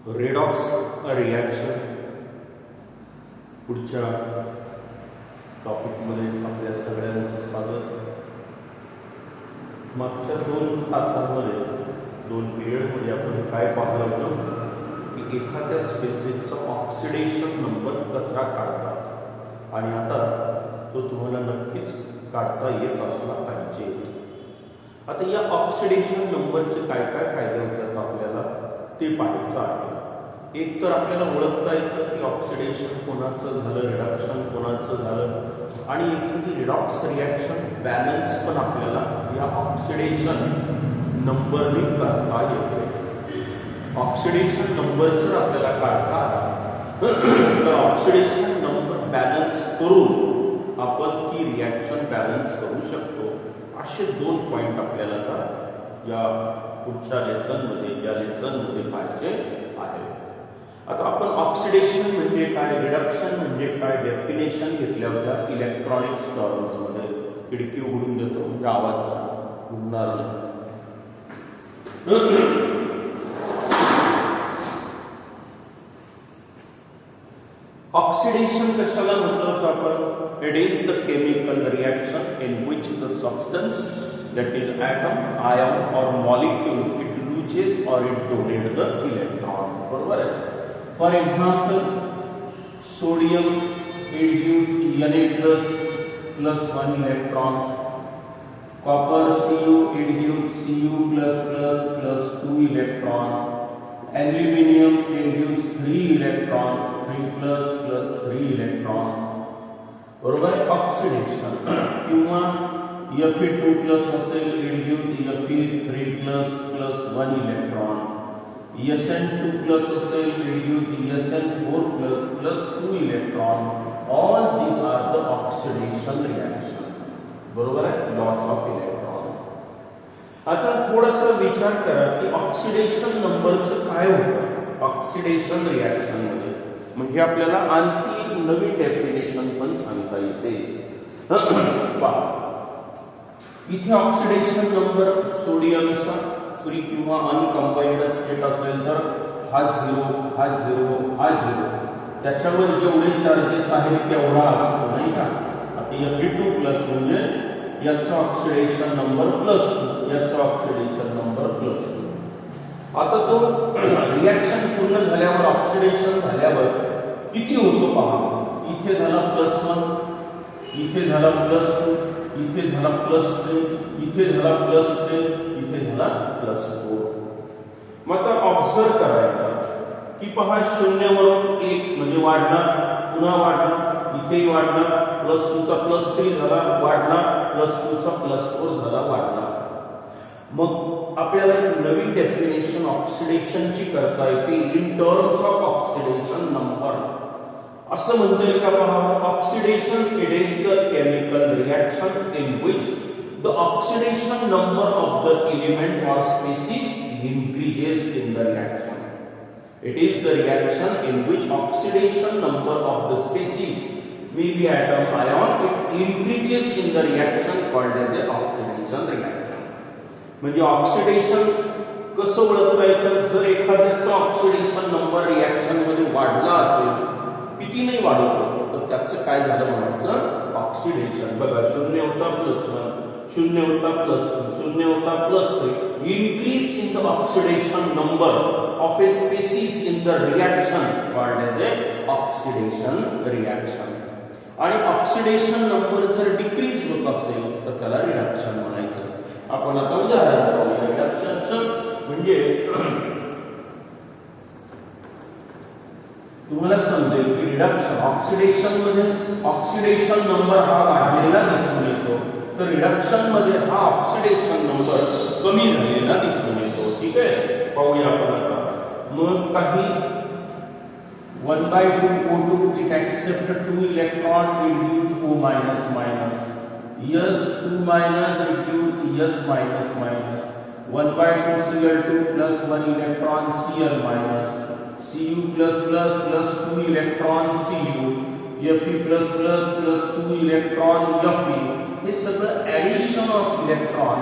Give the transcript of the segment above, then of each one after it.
Redox reaction पुढच्या टॉपिकमध्ये आपल्या सगळ्यांचं स्वागत. मागच्या 2 तासांमध्ये 2 पिरियडमध्ये आपण काय पाहिलं होतं की एखाद्या स्पेसिसचा ऑक्सिडेशन नंबर कसा काढतात आणि आता तो तुम्हाला नक्कीच काढता येत असला पाहिजे. आता या ऑक्सिडेशन नंबरचे काय काय फायदे होतात आपल्याला ते पाहायचं आहे. एक तर आपल्याला ओळखता येतं की ऑक्सिडेशन कोणाचं झालं, रिडक्शन कोणाचं झालं आणि एखादी रिडॉक्स रिॲक्शन बॅलन्स पण आपल्याला या ऑक्सिडेशन नंबरने करता येते. ऑक्सिडेशन नंबर जर आपल्याला काढता तर ऑक्सिडेशन नंबर बॅलन्स करून आपण ती रिॲक्शन बॅलन्स करू शकतो. असे 2 पॉईंट आपल्याला या पुढच्या लेसनमध्ये पाहायचे आहे. आता आपण ऑक्सिडेशन म्हणजे काय, रिडक्शन म्हणजे काय डेफिनेशन घेतल्या होत्या इलेक्ट्रॉनिक्स टर्म्समध्ये. खिडकी उघडून देतो म्हणजे आवाज उडणार नाही. ऑक्सिडेशन कशाला म्हटलं होतं आपण? It is the chemical reaction in which the substance that is atom, ion or molecule it loses or it donates the electron. बरोबर आहे. For example, sodium it gives Na plus 1 electron. Copper Cu it gives Cu plus 2 electron. Aluminium it gives 3 electron, 3 plus 3 electron. बरोबर आहे. Oxidation किंवा Fe2 plus असेल it gives Fe3 plus 1 electron. Sn2 plus असेल it gives Sn4 plus 2 electron. All these are the oxidation reaction. बरोबर आहे. Loss of electron. आता थोडासा विचार करा की ऑक्सिडेशन नंबरचं काय होतं ऑक्सिडेशन रिॲक्शन मध्ये. म्हणजे आपल्याला आणखी नवीन डेफिनेशन पण सांगता येते. पहा इथे ऑक्सिडेशन नंबर सोडियमचा फ्री किंवा अनकंबाइंड स्टेट असेल तर हा 0 त्याच्यावर जेवढे चार्जेस आहेत तेवढा असतो नाही का. आता Fe2 प्लस म्हणजे याचा ऑक्सिडेशन नंबर +2, याचा ऑक्सिडेशन नंबर +2. आता तो रिॲक्शन पूर्ण झाल्यावर ऑक्सिडेशन झाल्यावर किती होतो पहा. इथे झाला +1, इथे झाला +2, इथे झाला +3, इथे झाला +3, इथे झाला +4. मग आता ऑब्झर्व करायचं की पहा 0 वरून 1 म्हणजे वाढला, पुन्हा वाढला, इथेही वाढला, +2 चा +3 झाला वाढला, +2 चा +4 झाला वाढला. मग आपल्याला एक नवीन डेफिनेशन ऑक्सिडेशनची करता येते in terms of oxidation number. असं म्हणता येईल का पहा. Oxidation it is the chemical reaction in which the oxidation number of the element और species increases in the reaction. It is the reaction in which oxidation number of the species, maybe atom, ion, it increases in the reaction called as the oxidation reaction. म्हणजे oxidation कसं ओळखता येतं. जर एखाद्याचा oxidation number reaction मध्ये वाढला असेल, किती नाही वाढतो तर त्याचं काय झालं म्हणायचं ऑक्सिडेशन. बघा 0 होता +1, 0 होता +2, 0 होता +3. increase in the oxidation number of a species in the reaction called as a oxidation reaction. आणि ऑक्सिडेशन नंबर जर डिक्रीज होत असेल तर त्याला रिडक्शन म्हणायचं. आपण आता उदाहरण पाहूया रिडक्शनचं. म्हणजे तुम्हाला समजेल की रिडक्शन ऑक्सिडेशन मध्ये ऑक्सिडेशन नंबर हा वाढलेला दिसून येतो, तर रिडक्शन मध्ये हा ऑक्सिडेशन नंबर कमी झालेला दिसून येतो. ठीक आहे. पाहूया आपण आता. मग काही 1/2 O2 it accept 2 electron it gives O minus minus. S2 minus it gives S minus minus. 1/2 Cl2 plus 1 electron Cl minus. Cu plus plus plus 2 electron Cu. Fe plus plus plus 2 electron Fe. हे सगळं addition of electron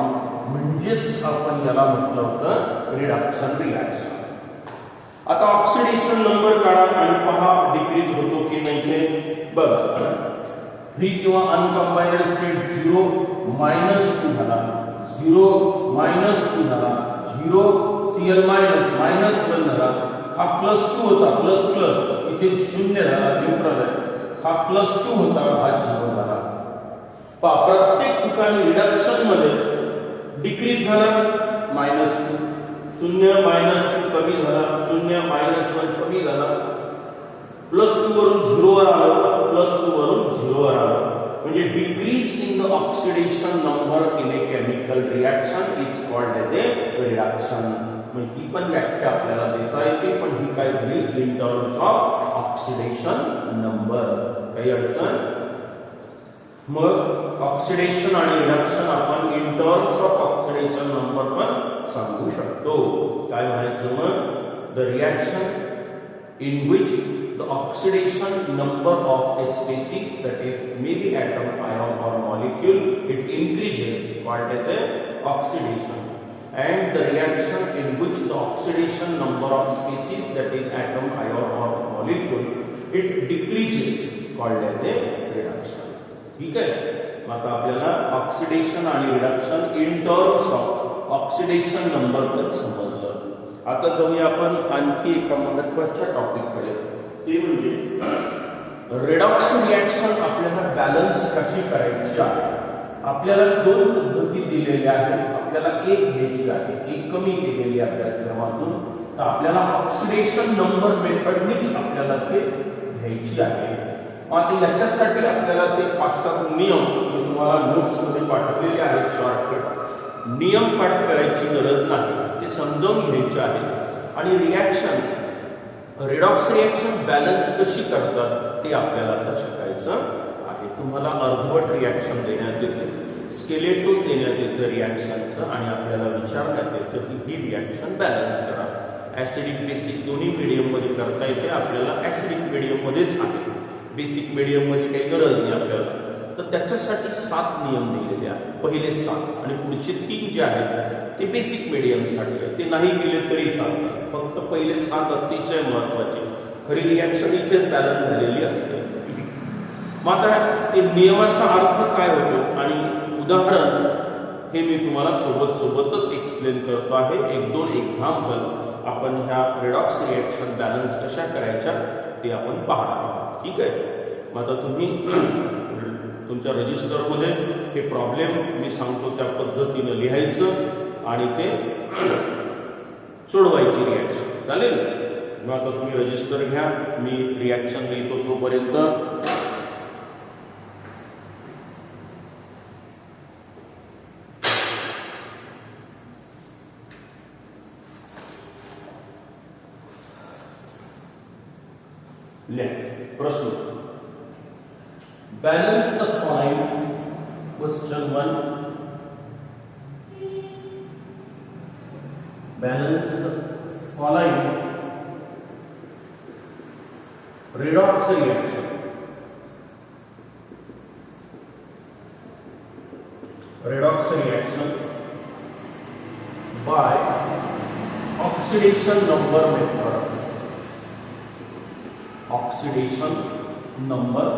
म्हणजेच आपण याला म्हटलं होतं reduction reaction. आता oxidation number काढा आणि पहा डिक्रीज होतो की नाही ते बघा. फ्री किंवा अनकंबाइंड स्टेट 0 -2 झाला, 0 -2 झाला, 0 Cl- -1 झाला, हा +2 होता, प्लस इथे 0 झाला, न्यूट्रल आहे, हा +2 होता, हा 0 झाला. पहा प्रत्येक ठिकाणी रिडक्शन मध्ये डिक्रीज झाला -2, 0 -2 कमी झाला, 0 -1 कमी झाला, +2 वरून 0 वर आलं, +2 वरून 0 वर आलं. म्हणजे decrease in the oxidation number in a chemical reaction is called as a reduction. म्हणजे ही पण व्याख्या आपल्याला देता येते, पण ही काय झाली in terms of oxidation number. काही अडचण? मग ऑक्सिडेशन आणि रिडक्शन आपण in terms of oxidation number पण सांगू शकतो. काय म्हणायचं मग? The reaction in which the oxidation number of a species, that is maybe atom, ion or molecule, it increases, called as a oxidation, and the reaction in which the oxidation number of species, that is atom, ion or molecule, it decreases, called as a reduction. ठीक आहे. आता आपल्याला oxidation आणि reduction in terms of oxidation number पण समजलं. आता जाऊया आपण आणखी एका महत्त्वाच्या टॉपिककडे, ते म्हणजे रेडॉक्स रिएक्शन आपल्याला बॅलन्स कशी करायची आहे. आपल्याला दोन पद्धती दिलेल्या आहेत, आपल्याला एक घ्यायची आहे, एक कमी केलेली अभ्यासक्रमातून, तर आपल्याला ऑक्सिडेशन नंबर मेथडनीच आपल्याला ते घ्यायची आहे. आता याच्यासाठी आपल्याला ते 5-7 नियम मी तुम्हाला नोट्स मध्ये पाठवलेले आहेत, शॉर्टकट नियम पाठ करायची गरज नाही, ते समजावून घ्यायचे आहे. आणि रिएक्शन रेडॉक्स रिएक्शन बॅलन्स कशी करतात ते आपल्याला आता शिकायचं आहे. तुम्हाला अर्धवट रिएक्शन देण्यात येते, स्केलेटोन देण्यात येतं रिएक्शनचं, आणि आपल्याला विचारण्यात येतं की ही रिएक्शन बॅलन्स करा. ऍसिडिक बेसिक दोन्ही मीडियम मध्ये करता येते. आपल्याला ऍसिडिक मीडियम मध्येच आहे, बेसिक मीडियम मध्ये काही गरज नाही आपल्याला. तर त्याच्यासाठी 7 नियम दिलेले आहेत, पहिले 7 आणि पुढचे 3 जे आहेत ते बेसिक मीडियम साठी आहेत. ते नाही केले तरी चालतात, फक्त पहिले 7 अतिशय महत्वाचे. खरी रिएक्शन इथेच बॅलन्स झालेली असते. मग आता ते नियमाचा अर्थ काय होतो आणि उदाहरण हे मी तुम्हाला सोबतच एक्सप्लेन करतो आहे. 1-2 एक्झाम्पल आपण ह्या रेडॉक्स रिएक्शन बॅलन्स कशा करायच्या ते आपण पाहणार आहोत. ठीक आहे. मग आता तुम्ही तुमच्या रजिस्टरमध्ये हे प्रॉब्लेम मी सांगतो त्या पद्धतीने लिहायचं आणि ते सोडवायची रिएक्शन. चालेल? मग आता तुम्ही रजिस्टर घ्या, मी रिएक्शन लिहितो तोपर्यंत. प्रश्न balance the following. Question 1, balance the following redox reaction. Redox reaction by oxidation number method. Oxidation number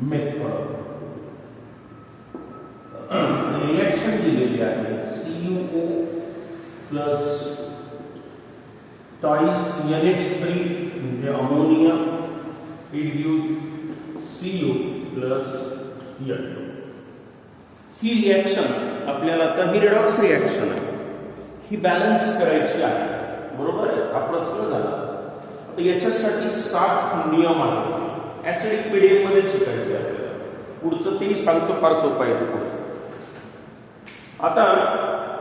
method. Reaction दिलेली आहे CuO प्लस टाईस NH3 म्हणजे ammonia, it gives Cu plus N2. He reaction आपल्याला आता ही redox reaction आहे, ही balance करायची आहे. बरोबर आहे? हा प्रश्न झाला. तर याच्यासाठी 7 नियम आहेत. ऍसिडिक मीडियम मध्ये शिकायचं आहे आपल्याला. पुढचं तेही सांगतो, फार सोपं आहे पुढचं. आता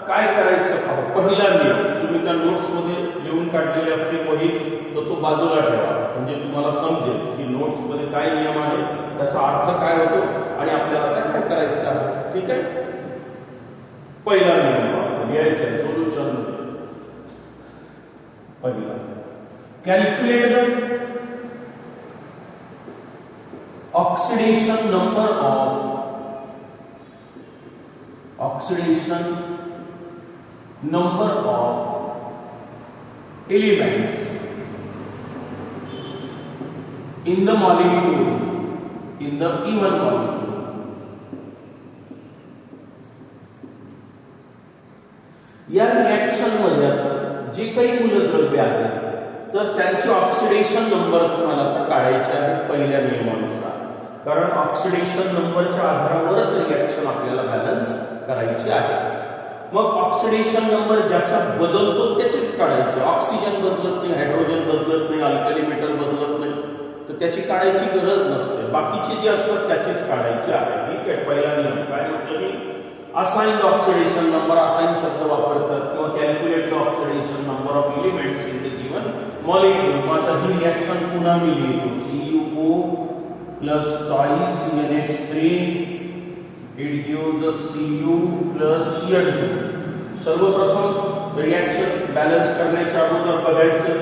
काय करायचं पहा. पहिला नियम तुम्ही त्या नोट्स मध्ये लिहून काढलेले असते वही, तर तो बाजूला ठेवा, म्हणजे तुम्हाला समजेल की नोट्स मध्ये काय नियम आहे, त्याचा अर्थ काय होतो आणि आपल्याला आता काय करायचं आहे. ठीक आहे. पहिला नियम लिहायचा आहे सोल्युशन मध्ये. पहिला, calculate oxidation number of elements in the molecule, in the given molecule. या रिएक्शन मध्ये आता जे काही मूलद्रव्य आहेत तर त्यांचे ऑक्सिडेशन नंबर तुम्हाला आता काढायचे आहेत पहिल्या नियमानुसार, कारण ऑक्सिडेशन नंबरच्या आधारावरच रिएक्शन आपल्याला बॅलन्स करायची आहे. मग ऑक्सिडेशन नंबर ज्याचा बदलतो त्याचेच काढायचे. ऑक्सिजन बदलत नाही, हायड्रोजन बदलत नाही, अल्कली मेटल बदलत नाही, तर त्याची काढायची गरज नसते. बाकीचे जे असतात त्याचेच काढायचे आहे. ठीक आहे. पहिला नियम काय म्हटलं मी, assign the oxidation number, assign शब्द वापरतात किंवा calculate the oxidation number of elements in the given molecule. मग आता ही रिएक्शन पुन्हा मी लिहितो, CuO plus twice CnH3 it gives us Cu plus Cl2. सर्वप्रथम रिएक्शन बॅलन्स करण्याच्या अगोदर बघायचं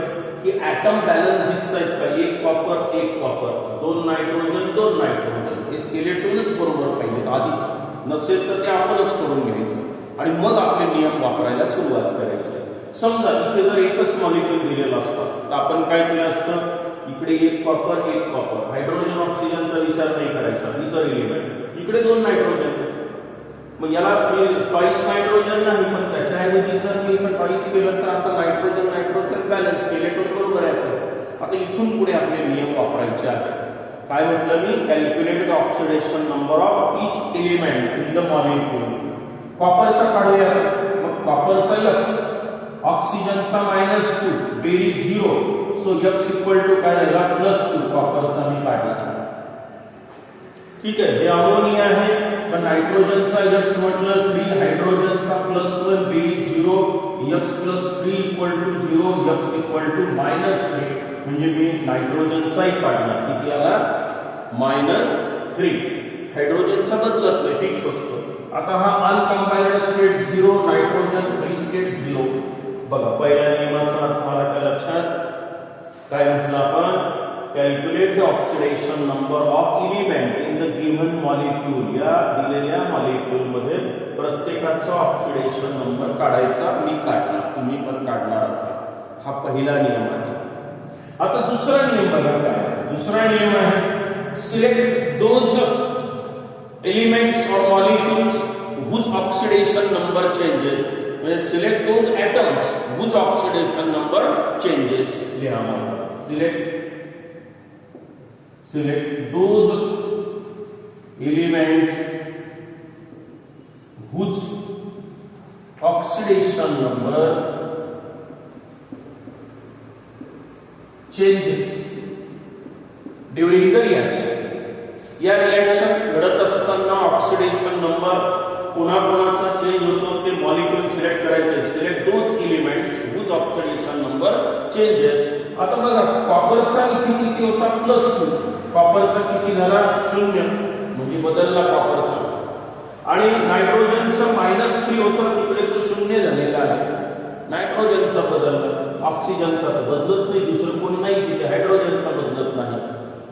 की ऍटम बॅलन्स दिसतायत का. एक कॉपर एक कॉपर, दोन नायट्रोजन दोन नायट्रोजन. हे स्केलेटोनच बरोबर पाहिजे आधीच, नसेल तर ते आपणच करून घ्यायचं आणि मग आपले नियम वापरायला सुरुवात करायची. समजा इथे जर एकच मॉलिक्यूल दिलेला असता तर आपण काय केलं असतं, इकडे एक कॉपर एक कॉपर, हायड्रोजन ऑक्सिजनचा विचार नाही करायचा, इतर एलिमेंट, इकडे दोन नायट्रोजन. मग याला मी टॉईस नायट्रोजन नाही, पण त्याच्याऐवजी जर मी इथं टॉईस केलं तर आता नायट्रोजन नायट्रोजन बॅलन्स केले तो बरोबर आहे. आता इथून पुढे आपले नियम वापरायचे आहेत. काय म्हटलं मी, calculate the oxidation number of each element in the molecule. कॉपरचा काढूया. मग कॉपरचा X, ऑक्सिजनचा -2, बेरीज 0, सो X इक्वल टू काय झाला +2. कॉपरचा मी काढला. ठीक आहे. हे अमोनिया आहे, पण नायट्रोजनचा X म्हटलं 3, हायड्रोजनचा +1, बेरीज 0, X + 3 equal to 0, X equal to -3. म्हणजे मी नायट्रोजनचाही काढला, किती आला -3. हायड्रोजनचा बदलत नाही, फिक्स असतो. आता हा अनकंबाइंड स्टेट 0, नायट्रोजन फ्री स्टेट 0. बघा पहिल्या नियमाचा अर्थ आला का लक्षात. काय म्हटलं आपण, calculate the oxidation number of element in the given molecule. या दिलेल्या मॉलिक्यूल मध्ये प्रत्येकाचा ऑक्सिडेशन नंबर काढायचा. मी काढला, तुम्ही पण काढणार असाल. हा पहिला नियम आहे. आता दुसरा नियम बघा काय. दुसरा नियम आहे, select those elements or molecules whose oxidation number changes. म्हणजे select those atoms whose oxidation number changes. लिहा मग, select those elements whose oxidation number changes during the reaction. या रिएक्शन घडत असताना ऑक्सिडेशन नंबर पुन्हा पुन्हाचा चेंज होतो, ते मॉलिक्यूल सिलेक्ट करायचे. Select those elements whose oxidation number changes. आता बघा कॉपरचा इथे किती होता +2, कॉपरचा किती झाला 0, म्हणजे बदलला कॉपरचा. आणि नायट्रोजनचा -3 होता, तिकडे तो 0 झालेला आहे. नायट्रोजनचा बदलला, ऑक्सिजनचा बदलत नाही, दुसरं कोणी नाही तिथे, हायड्रोजनचा बदलत नाही.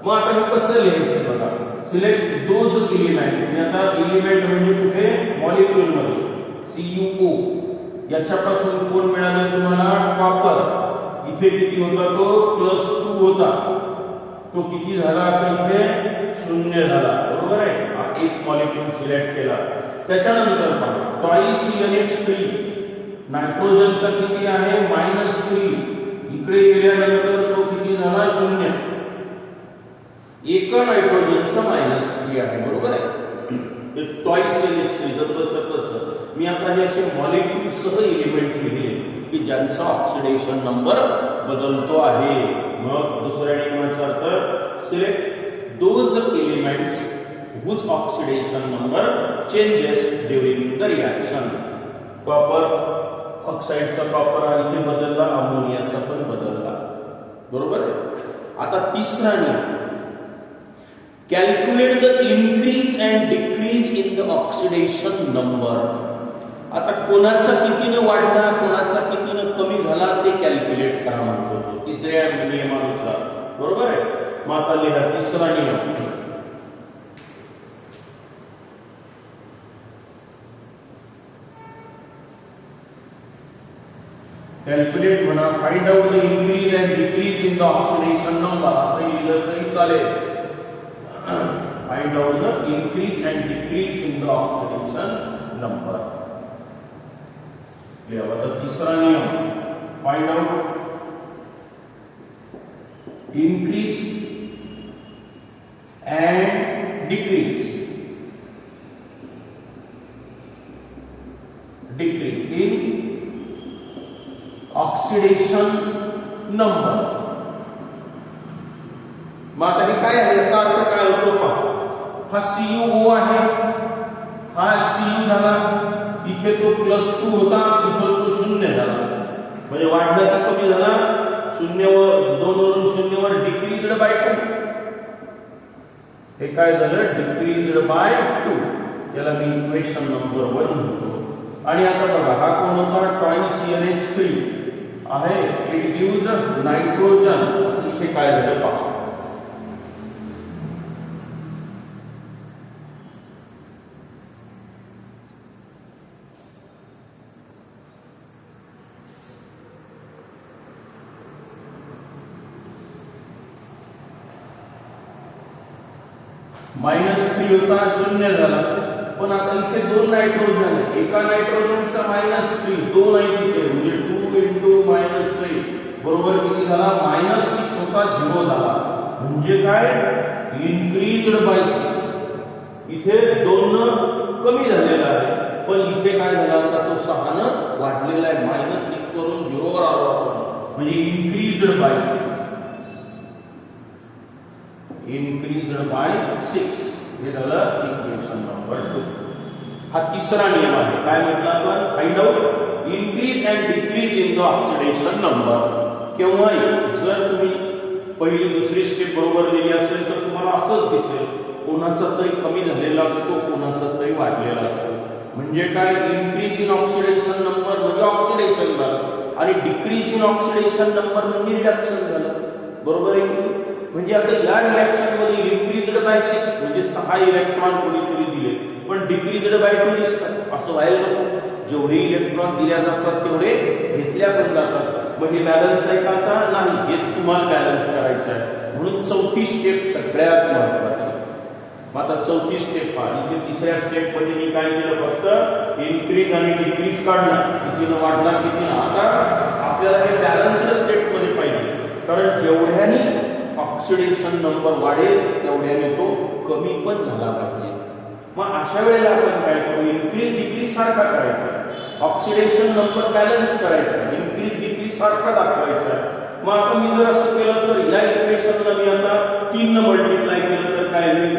मग आता हे कसं लिहायचं बघा, सिलेक्ट दोज एलिमेंट. आता एलिमेंट म्हणजे कुठे, मॉलिक्यूल मध्ये CuO. याच्यापासून कोण मिळालं तुम्हाला, कॉपर. इथे किती होता तो +2 होता, तो किती झाला आता इथे 0 झाला. बरोबर आहे. एक मॉलिक्यूल सिलेक्ट केला. त्याच्यानंतर पहा ट्वाइस CnH3, नायट्रोजनचा किती आहे -3, इकडे गेल्यानंतर तो किती झाला 0. एका नायट्रोजनचा -3 आहे. बरोबर आहे. ते ट्वाइस CnH3 जसं मी आता हे असे मॉलिक्यूल सह एलिमेंट लिहिले की ज्यांचा ऑक्सिडेशन नंबर बदलतो आहे. मग दुसऱ्या नियमाचा अर्थ, select those elements whose oxidation number changes during the reaction. Copper ऑक्साइडचा कॉपर इथे बदलला, अमोनियाचा पण बदलला. बरोबर आहे. आता तिसरा नियम, calculate the increase and decrease in the oxidation number. आता कोणाचा कितीने वाढला, कोणाचा कितीने कमी झाला ते कॅल्क्युलेट करा म्हणतो तो तिसऱ्या नियमानुसार. बरोबर आहे. मग आता लिहा तिसरा नियम, कॅल्क्युलेट म्हणा, find out the increase and decrease in the oxidation number असं लिहिलं तरी चालेल. Find out the increase and decrease in the oxidation number. आता तिसरा नियम, find out increase and decrease in oxidation number. मग आता हे काय आहे, याचा अर्थ काय होतो पहा. हा CuO आहे, हा Cu झाला, इथे तो +2 होता, इथे तो 0 झाला. म्हणजे वाढला की कमी झाला, 0 वर 2 वरून 0 वर डिक्रीज्ड बाय 2. हे काय झालं, डिक्रीज्ड बाय 2. याला मी इक्वेशन नंबर 1 म्हणतो. आणि आता बघा, हा कोण होता, TiCNH3 आहे. It gives nitrogen. इथे काय झालं पहा, -3 होता, 0 झाला. पण आता इथे 2 नायट्रोजन आहे, एका नायट्रोजनचा -3, 2 आहे तिथे, म्हणजे 2 × -3 बरोबर किती झाला, -6 होता, 0 झाला. म्हणजे काय, इन्क्रीज्ड बाय 6. इथे 2 कमी झालेला आहे, पण इथे काय झाला, आता तो 6 न वाढलेला आहे. -6 वरून 0 वर आलो आपण, म्हणजे इन्क्रीज्ड बाय 6. increased by 6. हे झालं इक्वेशन नंबर 2. हा तिसरा नियम आहे. काय म्हटलं आपण, find out increase and decrease in the oxidation number. केव्हाही जर तुम्ही पहिली दुसरी स्टेप बरोबर दिली असेल तर तुम्हाला असंच दिसेल, कोणाचा तरी कमी झालेला असतो, कोणाचा तरी वाढलेला असतो. म्हणजे काय, इन्क्रीज इन ऑक्सिडेशन नंबर म्हणजे ऑक्सिडेशन झालं, आणि डिक्रीज इन ऑक्सिडेशन नंबर म्हणजे रिडक्शन झालं. बरोबर आहे की. म्हणजे आता या रिएक्शन मध्ये इन्क्रीज्ड बाय 6 म्हणजे 6 इलेक्ट्रॉन कोणीतरी दिले, पण डिक्रीज्ड बाय 2 दिसतात. असं व्हायला नको. जेवढे इलेक्ट्रॉन दिल्या जातात तेवढे घेतल्या पण जातात. मग हे बॅलन्स आहे का, आता नाही, हे तुम्हाला बॅलन्स करायचं आहे. म्हणून चौथी स्टेप सगळ्यात महत्वाची. मग आता चौथी स्टेप पहा. इथे तिसऱ्या स्टेप मध्ये मी काय केलं, फक्त इन्क्रीज आणि डिक्रीज काढलं, कितीनं वाढला कितीनं. आता आपल्याला हे बॅलन्स्ड स्टेप मध्ये पाहिजे, कारण जेवढ्यानी ऑक्सिडेशन नंबर वाढेल तेवढ्याने तो कमी पण झाला पाहिजे. मग अशा वेळेला आपण काय करू, इन्क्रीज डिक्रीज सारखा करायचा, ऑक्सिडेशन नंबर बॅलन्स करायचा, इन्क्रीज डिक्रीज सारखा दाखवायचा. मग आता मी जर असं केलं तर या इक्वेशनला मी आता 3 न मल्टिप्लाय केलं तर काय होईल,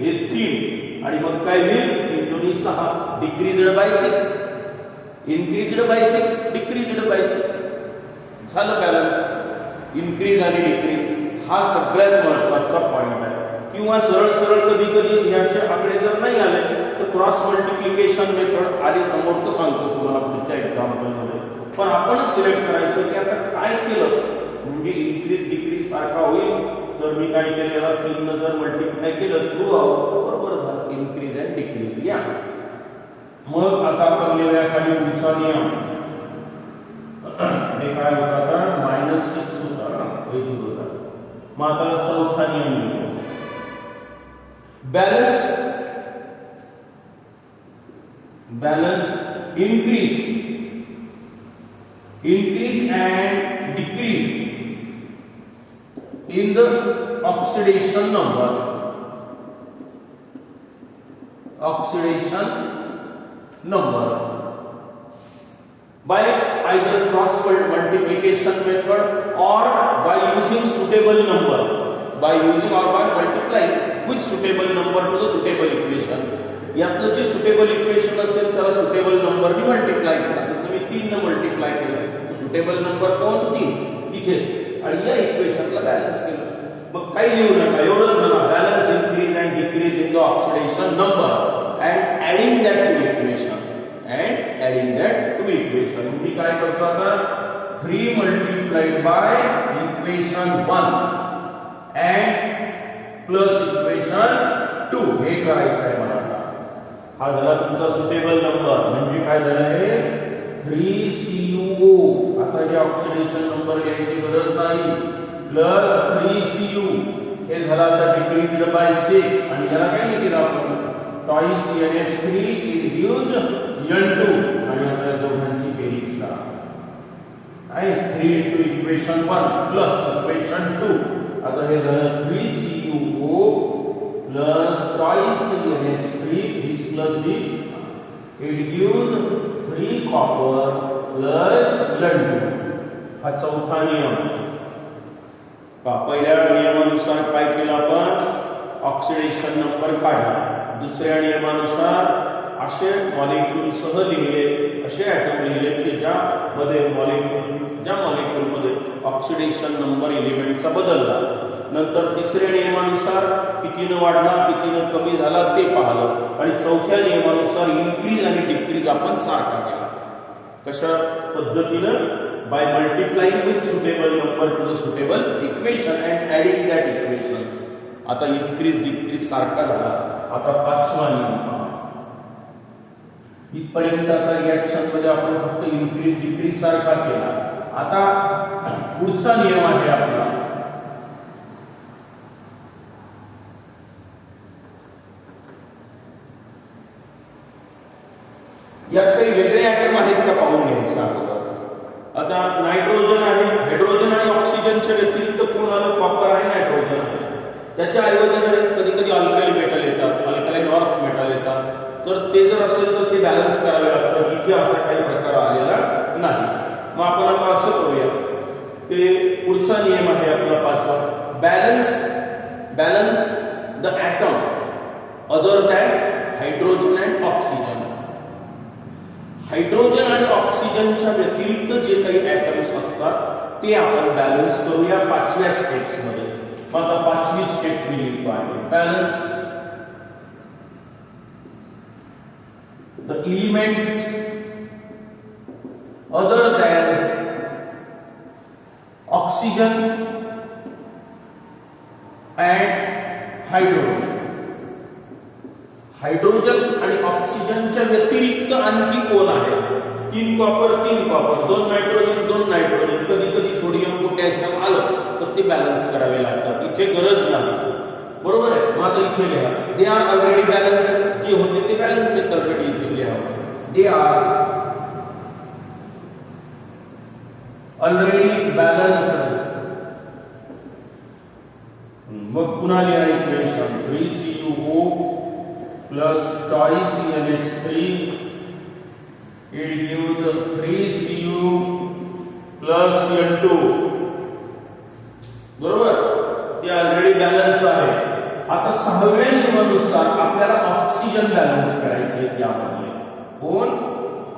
हे 3 आणि मग काय होईल, 3 × 6 decreased by 6, increased by 6, decreased by 6 झालं बॅलन्स. इन्क्रीज आणि डिक्रीज हा सगळ्यात महत्वाचा पॉइंट आहे. किंवा सरळ सरळ कधी कधी हे असे आकडे जर नाही आले तर क्रॉस मल्टिप्लिकेशन मेथड आधी समोर तो सांगतो तुम्हाला पुढच्या एक्झाम्पल मध्ये. पण आपण सिलेक्ट करायचं की आता काय केलं म्हणजे इन्क्रीज डिक्रीज सारखा होईल. तर मी काय केलं, याला 3 न जर मल्टिप्लाय केलं थ्रू आउट बरोबर झालं, इन्क्रीज अँड डिक्रीज. या मग आता आपण लिहूया खाली पुढचा नियम. हे काय होता, आता -6 होता, हे होता. मग आता चौथा नियम लिहू, balance increase and decrease in the oxidation number by either cross multiplication method or by using suitable number, by using or by multiplying with suitable number to the suitable equation. यातलं जे सुटेबल इक्वेशन असेल त्याला suitable number ने multiply केला. जसं मी 3 न multiply केलं, suitable number कोण, 3 इथे, आणि या इक्वेशनला बॅलन्स केलं. मग काही लिहू नका, एवढंच म्हणा, balance increase and decrease in the oxidation number and adding that to equation, मी काय करतो आता, 3 multiplied by equation 1 and plus equation 2 हे करायचं आहे मला. हा झाला तुमचा सुटेबल नंबर. म्हणजे काय झालं, हे 3CuO आता हे ऑक्सिडेशन नंबर घ्यायची गरज नाही. प्लस 3Cu हे झाला आता डिक्रीज्ड बाय 6 आणि याला काय लिहिलं आपण twice NH3 it gives N2 आणि आता या दोघांची बेरीज करा. आहे 3 into equation 1 plus equation 2. आता हे झालं 3CuO plus twice NH3 this plus this it gives 3 copper plus N2. हा चौथा नियम. पहिल्या नियमानुसार काय केलं आपण ऑक्सिडेशन नंबर काढला. दुसऱ्या नियमानुसार असे मॉलिक्यूल सह लिहिले असे ॲटम लिहिले की ज्या मॉलिक्यूल मध्ये ऑक्सिडेशन नंबर एलिमेंटचा बदलला. नंतर तिसऱ्या नियमानुसार कितीनं वाढला कितीनं कमी झाला ते पाहिलं आणि चौथ्या नियमानुसार इन्क्रीज आणि डिक्रीज आपण सारखा केला. कशा पद्धतीनं by multiplying with suitable number to the suitable equation and adding that equations. आता इन्क्रीज डिक्रीज सारखा झाला. आता पाचवा नियम इथपर्यंत आता रिएक्शन मध्ये आपण फक्त इन्क्रीज डिक्रीज सारखा केला. आता पुढचा नियम आहे आपला यात काही वेगळे ॲटम आहेत का पाहून घ्यायचं अगोदर. आता नायट्रोजन आहे, हायड्रोजन आणि ऑक्सिजनच्या व्यतिरिक्त कोण आलं कॉपर आहे नायट्रोजन आहे. त्याच्या ऐवजी कधी कधी अल्कली मेटल येतात अल्कलाईन अर्थ मेटल येतात. तर ते जर असेल तर ते बॅलन्स करावे लागतात. इथे असा काही प्रकार आलेला नाही. मग आपण आता असं करूया ते पुढचा नियम आहे आपला पाचवा balance the atom other than hydrogen and oxygen. Hydrogen आणि ऑक्सिजनच्या व्यतिरिक्त जे काही ॲटम्स असतात ते आपण बॅलन्स करूया पाचव्या स्टेप्स मध्ये. मग आता पाचवी स्टेप मी लिहितो आहे balance the elements other than oxygen and hydrogen. Hydrogen आणि ऑक्सिजनच्या व्यतिरिक्त आणखी कोण आहे. 3 कॉपर 2 नायट्रोजन 2 नायट्रोजन कधी कधी सोडियम पोटॅशियम आलं तर ते बॅलन्स करावे लागतात. इथे गरज नाही. बरोबर आहे. मग आता इथे लिहा दे आर ऑलरेडी बॅलन्स. जे होते ते बॅलन्स आहेत ऑलरेडी. इथे लिहा दे आर ऑलरेडी बॅलन्स्ड. मग पुन्हा लिहा equation 3CuO plus twice NH3 it gives 3Cu plus N2. बरोबर ते ऑलरेडी बॅलन्स आहे. आता सहाव्या नियमानुसार आपल्याला ऑक्सिजन बॅलन्स करायचे यामध्ये कोण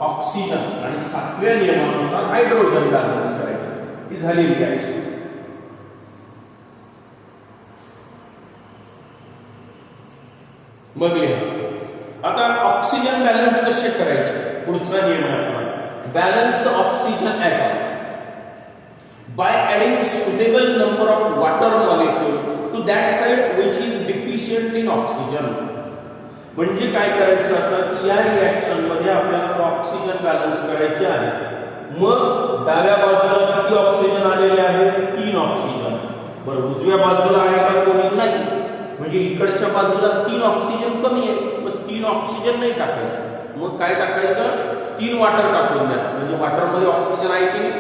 ऑक्सिजन आणि सातव्या नियमानुसार हायड्रोजन बॅलन्स करायचे. ही झाली रिएक्शन. मग आता ऑक्सिजन बॅलन्स कसे करायचे पुढचा नियम आहे आपला balance the oxygen atom by adding suitable number of water molecule to that side which is deficient in oxygen. म्हणजे काय करायचं आता की या रिएक्शन मध्ये आपल्याला ऑक्सिजन बॅलन्स करायचे आहे. मग डाव्या बाजूला किती ऑक्सिजन आलेले आहे 3 ऑक्सिजन. बरं उजव्या बाजूला आहे का कोणी नाही. म्हणजे इकडच्या बाजूला 3 ऑक्सिजन कमी आहे. मग 3 ऑक्सिजन नाही टाकायचं. मग काय टाकायचं 3 वॉटर टाकून द्या. म्हणजे वॉटर मध्ये ऑक्सिजन आहे की नाही.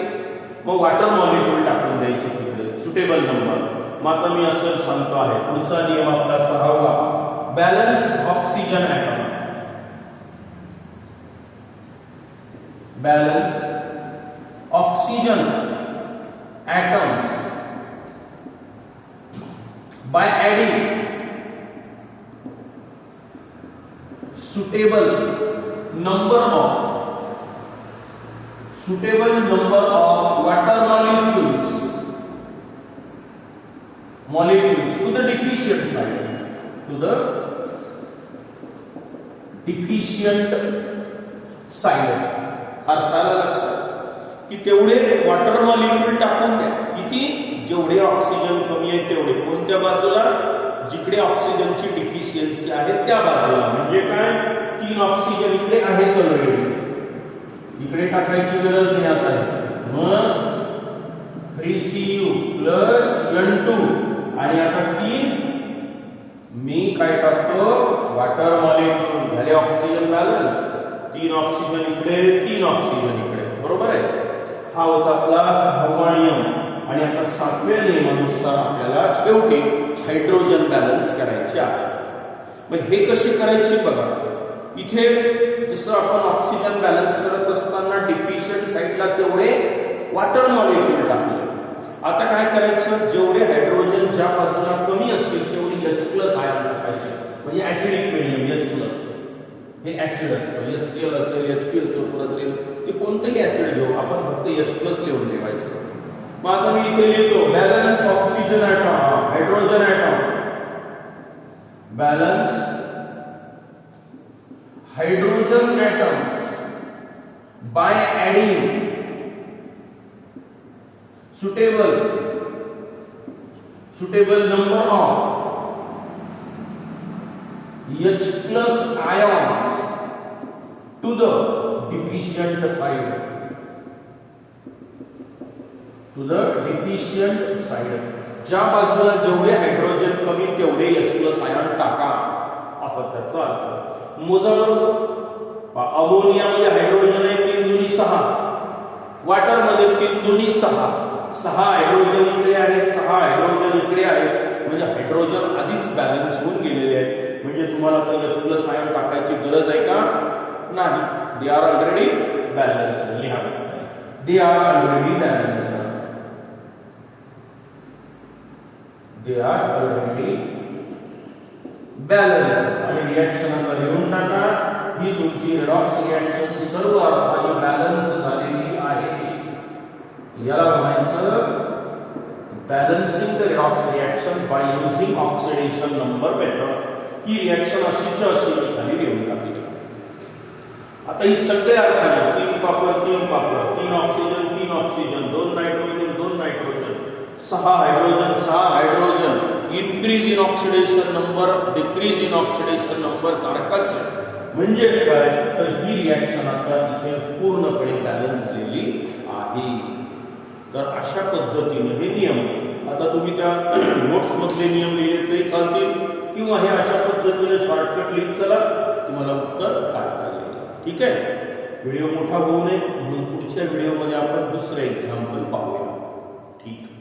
मग वॉटर मॉलिक्यूल टाकून द्यायचे तिकडे सुटेबल नंबर. मग आता मी असं सांगतो आहे पुढचा नियम आपला सहावा balance oxygen atom. Balance oxygen atoms by adding suitable number of water molecules to the deficient side. अर्थाला लक्षात की तेवढे वॉटर मॉलिक्यूल टाकून द्या. किती जेवढे ऑक्सिजन कमी आहे तेवढे. कोणत्या बाजूला जिकडे ऑक्सिजनची डिफिशियन्सी आहे त्या बाजूला. म्हणजे काय 3 ऑक्सिजन इकडे आहेत ऑलरेडी. इकडे टाकायची गरज नाही आता. मग 3Cu प्लस N2 आणि आता 3 मी काय टाकतो वॉटर मॉलिक्यूल झाले ऑक्सिजन बॅलन्स 3 ऑक्सिजन इकडे 3 ऑक्सिजन इकडे बरोबर आहे हा होता आपला 6वा नियम आणि आता 7व्या नियमानुसार आपल्याला शेवटी हायड्रोजन बॅलन्स करायचे आहे मग हे कसे करायचे बघा इथे जसं आपण ऑक्सिजन बॅलन्स करत असताना डिफिशियंट साइडला तेवढे वॉटर मॉलिक्यूल टाकले आता काय करायचं जेवढे हायड्रोजन ज्या बाजूला कमी असतील तेवढी H+ आयन टाकायचे म्हणजे ऍसिडिक मीडियम H+ हे ऍसिड असतं HCl असेल HPSO4 असेल ते कोणतेही ऍसिड घेऊ आपण फक्त H+ लिहून ठेवायचं मग आता मी इथे लिहितो balance oxygen atom hydrogen atom balance hydrogen atoms by adding suitable number of H+ ions to the deficient side ज्या बाजूला जेवढे हायड्रोजन कमी तेवढे H+ आयन टाका असा त्याचा अर्थ मोजा अमोनिया मध्ये हायड्रोजन आहे 3 दुनी 6 वॉटर मध्ये 3 दुनी 6 हायड्रोजन इकडे आहे 6 हायड्रोजन इकडे आहे म्हणजे हायड्रोजन आधीच बॅलन्स होऊन गेलेले आहे म्हणजे तुम्हाला आता H+ आयन टाकायची गरज आहे का नाही दे आर ऑलरेडी बॅलन्स्ड लिहा they are already balanced they are already balanced आणि रिएक्शन आता लिहून टाका ही तुमची रेडॉक्स रिएक्शन सर्व अर्थाने बॅलन्स झालेली आहे याला म्हणायचं balancing the redox reaction by using oxidation number method ही रिएक्शन अशीच्या अशी खाली लिहून टाकली आता ही सगळे अर्थाने 3 copper 3 oxygen 3 oxygen 2 nitrogen 2 nitrogen 6 hydrogen increase in oxidation number decrease in oxidation number सारखाच म्हणजे काय तर ही रिएक्शन आता इथे पूर्णपणे बॅलन्स झालेली आहे तर अशा पद्धतीने हे नियम आता तुम्ही त्या नोट्स मधले नियम लिहिले तरी चालतील किंवा हे अशा पद्धतीने शॉर्टकट लिहित चला तुम्हाला उत्तर काढता येईल ठीक आहे व्हिडिओ मोठा होऊ नये म्हणून पुढच्या व्हिडिओमध्ये आपण दुसरे एक्झाम्पल पाहूया ठीक